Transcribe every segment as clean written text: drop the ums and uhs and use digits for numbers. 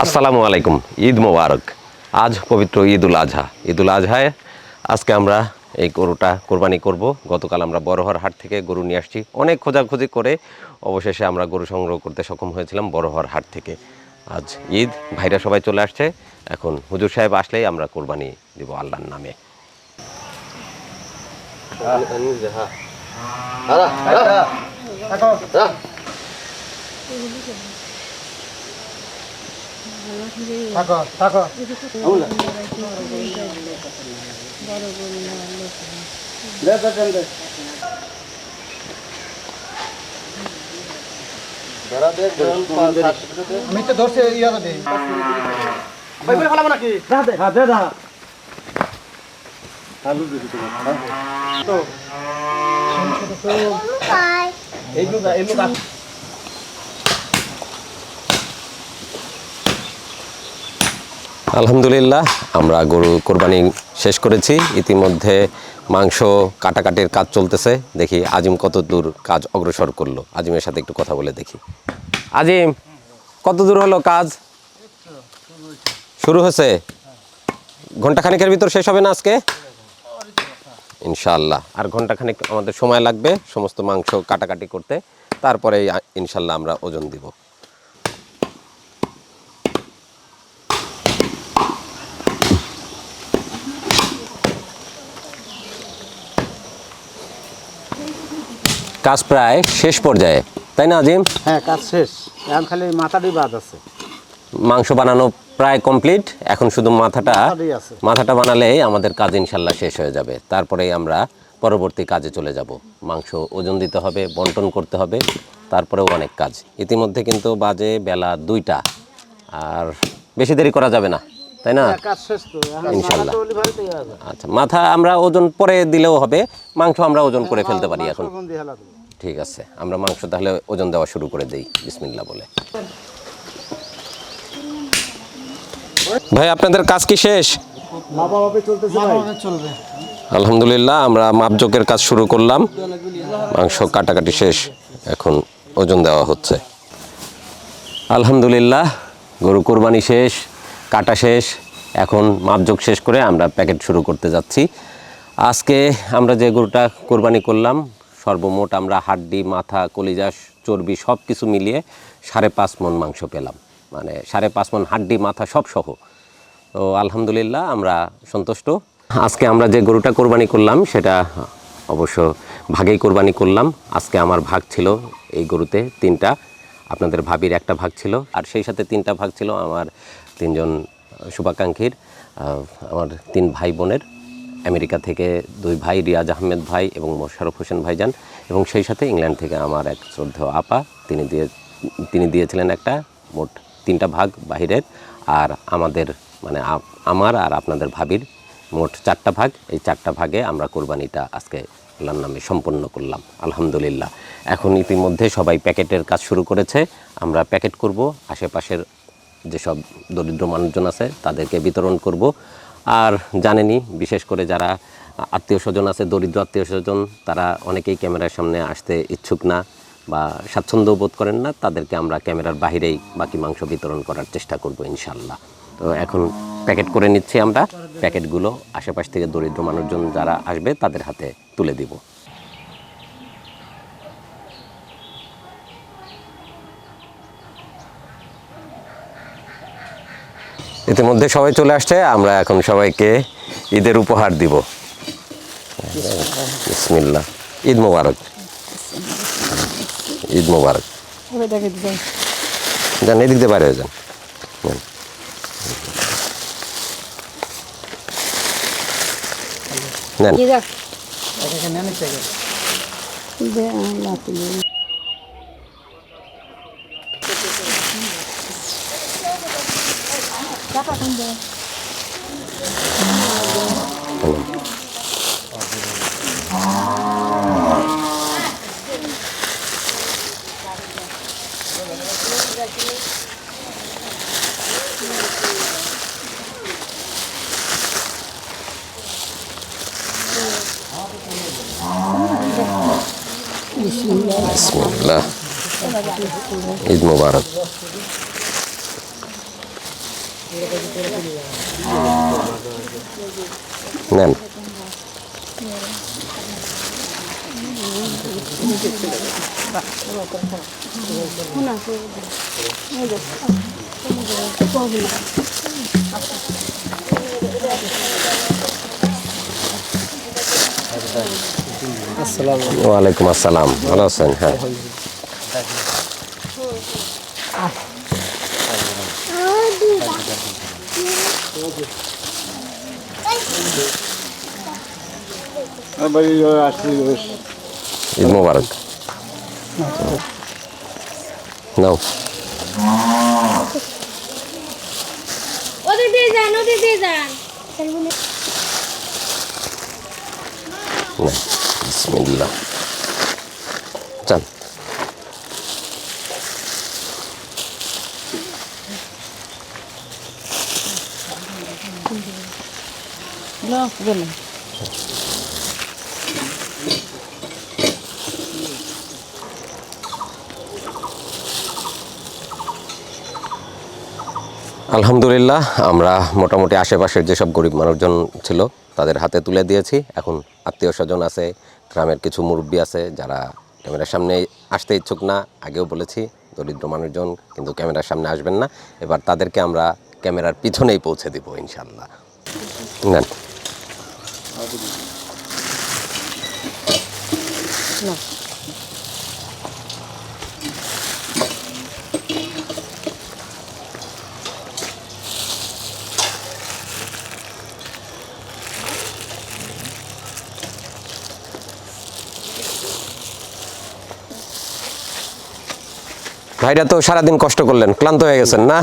আসসালামু আলাইকুম, ঈদ মোবারক। আজ পবিত্র ঈদ উল আজহা। ঈদ উল আজহায় আজকে আমরা এই গরুটা কোরবানি করব। গতকাল আমরা বড়হর হাট থেকে গরু নিয়ে আসছি, অনেক খোঁজাখুঁজি করে অবশেষে আমরা গরু সংগ্রহ করতে সক্ষম হয়েছিলাম বড়হর হাট থেকে। আজ ঈদ, ভাইরা সবাই চলে আসছে। এখন হুজুর সাহেব আসলেই আমরা কোরবানি দিব আল্লাহর নামে। আমি তো ধরছে ইয়াটা দেই ভাই বলে ফলাবো নাকি দে আলু দিতে তো এইগুলো আলহামদুলিল্লাহ, আমরা গরু কোরবানি শেষ করেছি। ইতিমধ্যে মাংস কাটাকাটির কাজ চলতেছে। দেখি আজিম কত দূর কাজ অগ্রসর করলো। আজিমের সাথে একটু কথা বলে দেখি। আজিম, কত দূর হলো কাজ? শুরু হয়েছে? ঘন্টাখানেকের ভিতর শেষ হবে না আজকে? ইনশাআল্লাহ আর ঘন্টাখানেক আমাদের সময় লাগবে সমস্ত মাংস কাটাকাটি করতে। তারপরে ইনশাআল্লাহ আমরা ওজন দিব। কাজ প্রায় শেষ পর্যায়ে, তাই না আজিম? হ্যাঁ, কাজ শেষ, এখন খালি মাথাটাই বাদ আছে। মাংস বানানো প্রায় কমপ্লিট, এখন শুধু মাথাটা বানালেই আমাদের কাজ ইনশাল্লাহ শেষ হয়ে যাবে। তারপরেই আমরা পরবর্তী কাজে চলে যাব। মাংস ওজন দিতে হবে, বন্টন করতে হবে, তারপরেও অনেক কাজ। ইতিমধ্যে কিন্তু বাজে বেলা 2টা, আর বেশি দেরি করা যাবে না, তাই না? ইনশাল্লাহ। আচ্ছা, মাথা আমরা ওজন পরে দিলেও হবে, মাংস আমরা ওজন করে ফেলতে পারি এখন। ঠিক আছে, আমরা মাংস তাহলে ওজন দেওয়া শুরু করে দেই বিসমিল্লাহ বলে। ভাই, আপনাদের কাজ কি শেষ? আলহামদুলিল্লাহ, আমরা মাপজোকের কাজ শুরু করলাম। মাংস কাটাকাটি শেষ, এখন ওজন দেওয়া হচ্ছে। আলহামদুলিল্লাহ, গরু কোরবানি শেষ, কাটা শেষ, এখন মাপজোক শেষ করে আমরা প্যাকেট শুরু করতে যাচ্ছি। আজকে আমরা যে গরুটা কোরবানি করলাম, সর্বমোট আমরা হাড্ডি, মাথা, কলিজা, চর্বি সব কিছু মিলিয়ে 5.5 মণ মাংস পেলাম। মানে 5.5 মণ হাড্ডি, মাথা সব সহ। তো আলহামদুলিল্লাহ, আমরা সন্তুষ্ট। আজকে আমরা যে গরুটা কোরবানি করলাম সেটা অবশ্য ভাগেই কোরবানি করলাম। আজকে আমার ভাগ ছিল এই গরুতে 3টা, আপনাদের ভাবির একটা ভাগ ছিল, আর সেই সাথে 3টা ভাগ ছিল আমার 3জন শুভাকাঙ্ক্ষীর, আমার 3 ভাই বোনের। আমেরিকা থেকে 2 ভাই, রিয়াজ আহমেদ ভাই এবং মোশাররফ হোসেন ভাইজান, এবং সেই সাথে ইংল্যান্ড থেকে আমার এক শ্রদ্ধেয় আপা, তিনি দিয়েছিলেন একটা। মোট 3টা ভাগ বাহিরের, আর আমাদের মানে আমার আর আপনাদের ভাবির মোট 4টা ভাগ। এই 4টা ভাগে আমরা কোরবানিটা আজকে আল্লাহর নামে সম্পন্ন করলাম আলহামদুলিল্লাহ। এখন ইতিমধ্যে সবাই প্যাকেটের কাজ শুরু করেছে। আমরা প্যাকেট করব, আশেপাশের যেসব দরিদ্র মানুষজন আছে তাদেরকে বিতরণ করব। আর জানেনই, বিশেষ করে যারা আত্মীয় স্বজন আছে, দরিদ্র আত্মীয় স্বজন, তারা অনেকেই ক্যামেরার সামনে আসতে ইচ্ছুক না বা স্বাচ্ছন্দ্য বোধ করেন না, তাদেরকে আমরা ক্যামেরার বাহিরেই বাকি মাংস বিতরণ করার চেষ্টা করব ইনশাআল্লাহ। তো এখন প্যাকেট করে নিচ্ছি আমরা। প্যাকেটগুলো আশেপাশ থেকে দরিদ্র মানুষজন যারা আসবে তাদের হাতে তুলে দিব। ইতিমধ্যে সবাই চলে আসছে, আমরা এখন সবাইকে ঈদের উপহার দিব। বিসমিল্লাহ, ঈদ মোবারক, ঈদ মোবারক। যান, এদিক দিয়ে বাইরে যান। বিসমিল্লাহ। ঈদ মোবারক। নেন। ওয়ালাইকুম আসসালাম, ভালো আছেন? হ্যাঁ, ঈদ মোবারক। নাও। ওদিকে যান, ওদিকে যান। না, বিসমিল্লাহ। যান। আলহামদুলিল্লাহ, আমরা মোটামুটি আশেপাশের যেসব গরিব মানুষজন ছিল তাদের হাতে তুলে দিয়েছি। এখন আত্মীয় স্বজন আছে, গ্রামের কিছু মুরব্বী আছে যারা ক্যামেরার সামনে আসতে ইচ্ছুক না। আগেও বলেছি দরিদ্র মানুষজন কিন্তু ক্যামেরার সামনে আসবেন না। এবার তাদেরকে আমরা ক্যামেরার পিছনেই পৌঁছে দিব ইনশাল্লাহ। নেন। ভাইরা তো সারাদিন কষ্ট করলেন, ক্লান্ত হয়ে গেছেন না?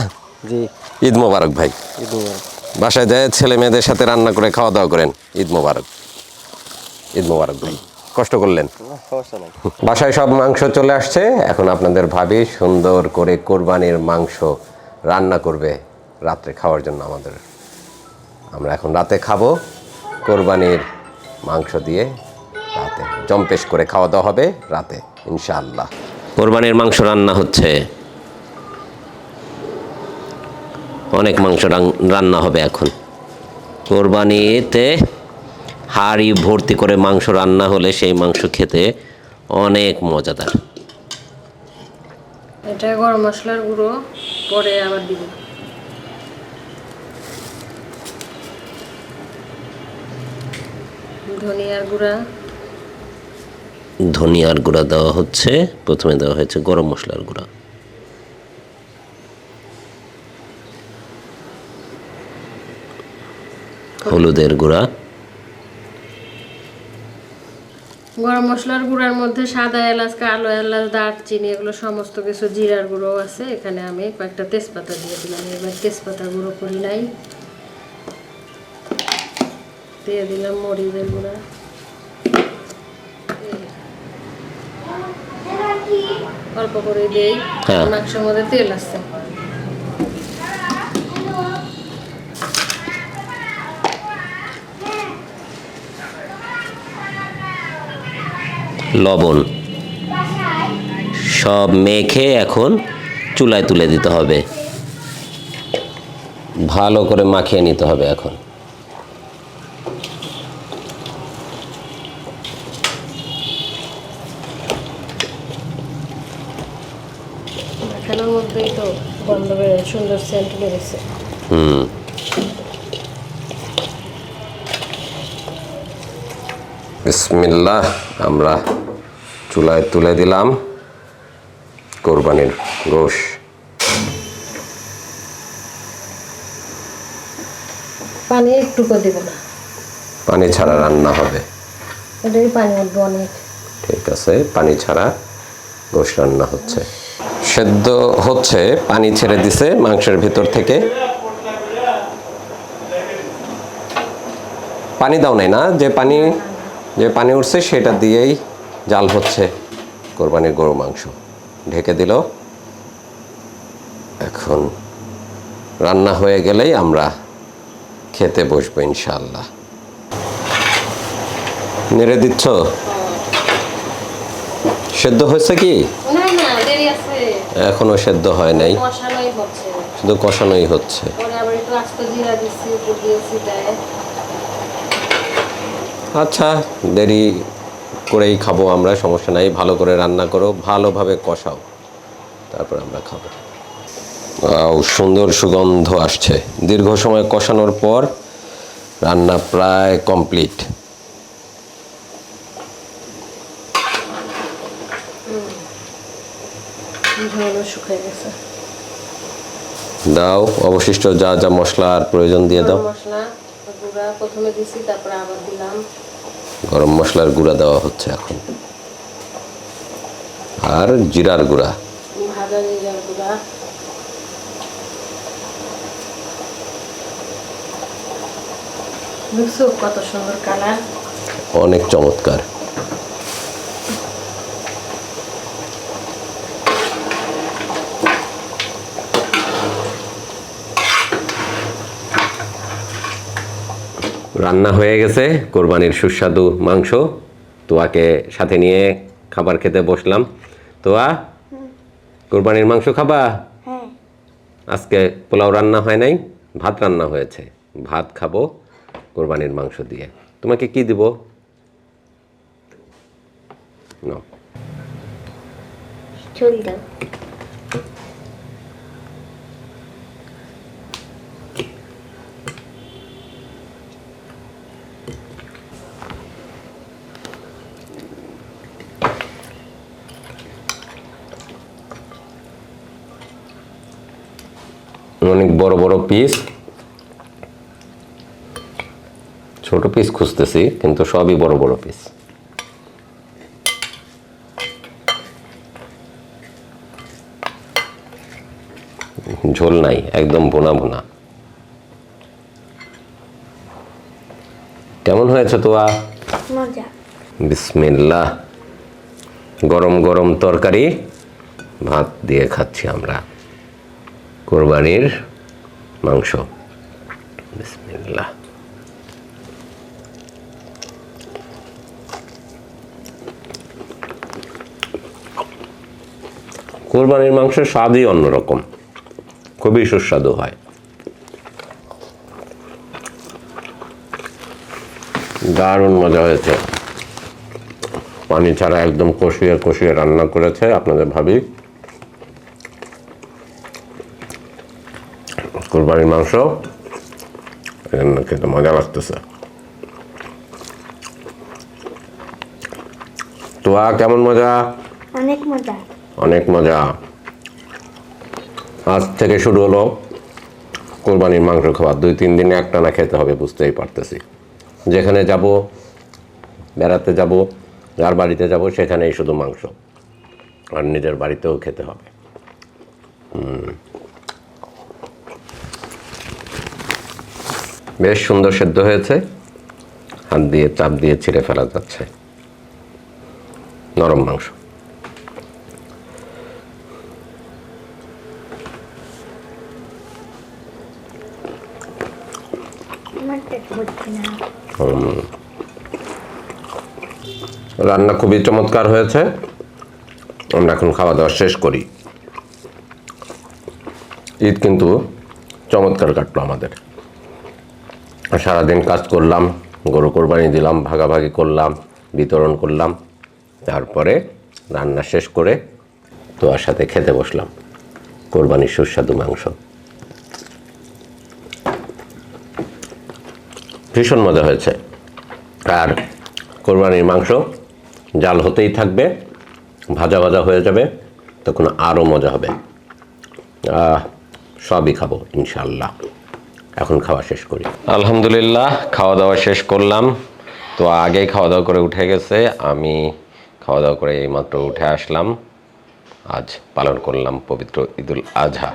জি, ঈদ মোবারক ভাই। ঈদ মোবারক। বাসায় যায় ছেলে মেয়েদের সাথে রান্না করে খাওয়া দাওয়া করেন। ঈদ মোবারক। ঈদ মোবারক ভাই, কষ্ট করলেন। সমস্যা নাই। বাসায় সব মাংস চলে আসছে। এখন আপনাদের ভাবি সুন্দর করে কোরবানির মাংস রান্না করবে রাত্রে খাওয়ার জন্য আমাদের। আমরা এখন রাতে খাবো কোরবানির মাংস দিয়ে। রাতে জম্পেশ করে খাওয়া দাওয়া হবে রাতে ইনশাআল্লাহ। কোরবানির মাংস রান্না হচ্ছে, অনেক মাংস রান্না হবে এখন। কোরবানিতে হাঁড়ি ভর্তি করে মাংস রান্না হলে সেই মাংস খেতে অনেক মজাদার। এটা গরম মশলার গুঁড়ো পরে আবার দিব। ধনিয়ার গুঁড়া, ধনিয়ার গুঁড়া দেওয়া হচ্ছে, প্রথমে দেওয়া হয়েছে গরম মশলার গুঁড়া, হলুদের গুঁড়া, গরম মশলার গুঁড়ার মধ্যে সাদা এলাচ, কালো এলাচ, দারচিনি এগুলো সমস্ত কিছু, জিরার গুঁড়ো আছে। এখানে আমি কয়েকটা তেজপাতা দিয়ে দিলাম। এবার তেজপাতা গুঁড়ো করি নাই, দিয়ে দিলাম মরিচের গুঁড়া, অল্প করে দেই। হ্যাঁ। মাংসের মধ্যে তেল আছে। লবণ সব মেখে এখন চুলায় তুলে দিতে হবে। ভালো করে মাখিয়ে নিতে হবে এখন। মাখানোর মধ্যেই তো গন্ধ বেরোয়, সুন্দর সেন্ট বেরোচ্ছে। বিসমিল্লাহ, আমরা চুলায় তুলে দিলাম কোরবানির গোশ। পানি একটুকু দিব না, পানি ছাড়া রান্না হবে। এটাই পানি উঠবে অনেক। ঠিক আছে, পানি ছাড়া গোশ রান্না হচ্ছে। সেদ্ধ হচ্ছে, পানি ছেড়ে দিছে মাংসের ভিতর থেকে। পানি দাও নাই না? যে পানি উঠছে সেটা দিয়েই জাল হচ্ছে কোরবানির গরু মাংস। ঢেকে দিল। এখন রান্না হয়ে গেলেই আমরা খেতে বসবো ইনশাআল্লাহ। নেড়ে দিচ্ছ? সেদ্ধ হয়েছে কি? না না, দেরি আছে, এখনো সেদ্ধ হয় নাই, কষানোই হচ্ছে। শুধু কষানোই হচ্ছে। পরে আবার একটু আস্ত জিরা দিচ্ছি, উপর দিয়েছি দেয়। আচ্ছা, দেরি করেই খাবো আমরা, সমস্যা নাই। ভালো করে রান্না করো, ভালোভাবে কষাও, তারপর আমরা খাবো। সুন্দর সুগন্ধ আসছে। দীর্ঘ সময় কষানোর পর রান্না প্রায় কমপ্লিট। ঝোলও শুকিয়ে গেছে। দাও অবশিষ্ট যা যা মশলার প্রয়োজন দিয়ে দাও। গরম মশলা গুঁড়া প্রথমে দিছি, তারপরে আবার দিলাম। গরম মশলার গুঁড়া দেওয়া হচ্ছে এখন, আর জিরার গুঁড়া, ভাজা জিরার গুঁড়া। দেখছো কত সুন্দর কালার, অনেক চমৎকার। রান্না হয়ে গেছে কোরবানির সুস্বাদু মাংস। তোয়াকে সাথে নিয়ে খাবার খেতে বসলাম। তোয়া, কোরবানির মাংস খাবা? আজকে পোলাও রান্না হয় নাই, ভাত রান্না হয়েছে। ভাত খাবো কোরবানির মাংস দিয়ে। তোমাকে কি দিব? নাও। চল দাও। অনেক বড় বড় পিস, ছোট পিস খুঁজতেছি কিন্তু সবই বড় বড় পিস। ঝোল নাই, একদম ভুনা ভুনা। কেমন হয়েছে তোয়া? মজা। বিসমিল্লাহ। গরম গরম তরকারি, ভাত দিয়ে খাচ্ছি আমরা কোরবানির মাংস। বিসমিল্লাহ। কোরবানির মাংসের স্বাদই অন্যরকম, খুবই সুস্বাদু হয়। দারুণ মজা হয়েছে। পানি ছাড়া একদম কষিয়ে কষিয়ে রান্না করেছে আপনাদের ভাবি। কোরবানির মাংস খেতে মজা লাগতেছে। তোয়া কেমন মজা? অনেক মজা। অনেক মজা। আজ থেকে শুরু হলো কোরবানির মাংস খাওয়া। 2-3 দিনে একটানা খেতে হবে, বুঝতেই পারতেছি। যেখানে যাব, বেড়াতে যাব, যার বাড়িতে যাব, সেখানেই শুধু মাংস, আর নিজের বাড়িতেও খেতে হবে। বেশ সুন্দর সেদ্ধ হয়েছে, হাত দিয়ে চাপ দিয়ে ছিঁড়ে ফেলা যাচ্ছে। নরম মাংস। আমার পেট ভরছে না। রান্না খুবই চমৎকার হয়েছে। আমরা এখন খাওয়া দাওয়া শেষ করি। ঈদ কিন্তু চমৎকার কাটলো আমাদের। সারাদিন কাজ করলাম, গরু কোরবানি দিলাম, ভাগাভাগি করলাম, বিতরণ করলাম, তারপরে রান্না শেষ করে তোয়ার সাথে খেতে বসলাম কোরবানির সুস্বাদু মাংস। ভীষণ মজা হয়েছে। আর কোরবানির মাংস জাল হতেই থাকবে, ভাজা ভাজা হয়ে যাবে, তখন আরও মজা হবে। সবই খাবো ইনশাল্লাহ। এখন খাওয়া শেষ করি। আলহামদুলিল্লাহ, খাওয়া দাওয়া শেষ করলাম। তো আগেই খাওয়া দাওয়া করে উঠে গেছে, আমি খাওয়া দাওয়া করে এইমাত্র উঠে আসলাম। আজ পালন করলাম পবিত্র ঈদুল আজহা।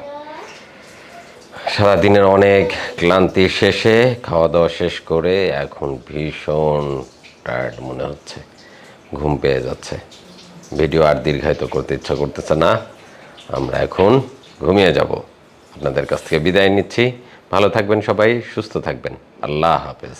সারাদিনের অনেক ক্লান্তি শেষে খাওয়া দাওয়া শেষ করে এখন ভীষণ টায়ার্ড মনে হচ্ছে, ঘুম পেয়ে যাচ্ছে। ভিডিও আর দীর্ঘায়িত করতে ইচ্ছা করতেছে না, আমরা এখন ঘুমিয়ে যাব। আপনাদের কাছ থেকে বিদায় নিচ্ছি। ভালো থাকবেন সবাই, সুস্থ থাকবেন। আল্লাহ হাফেজ।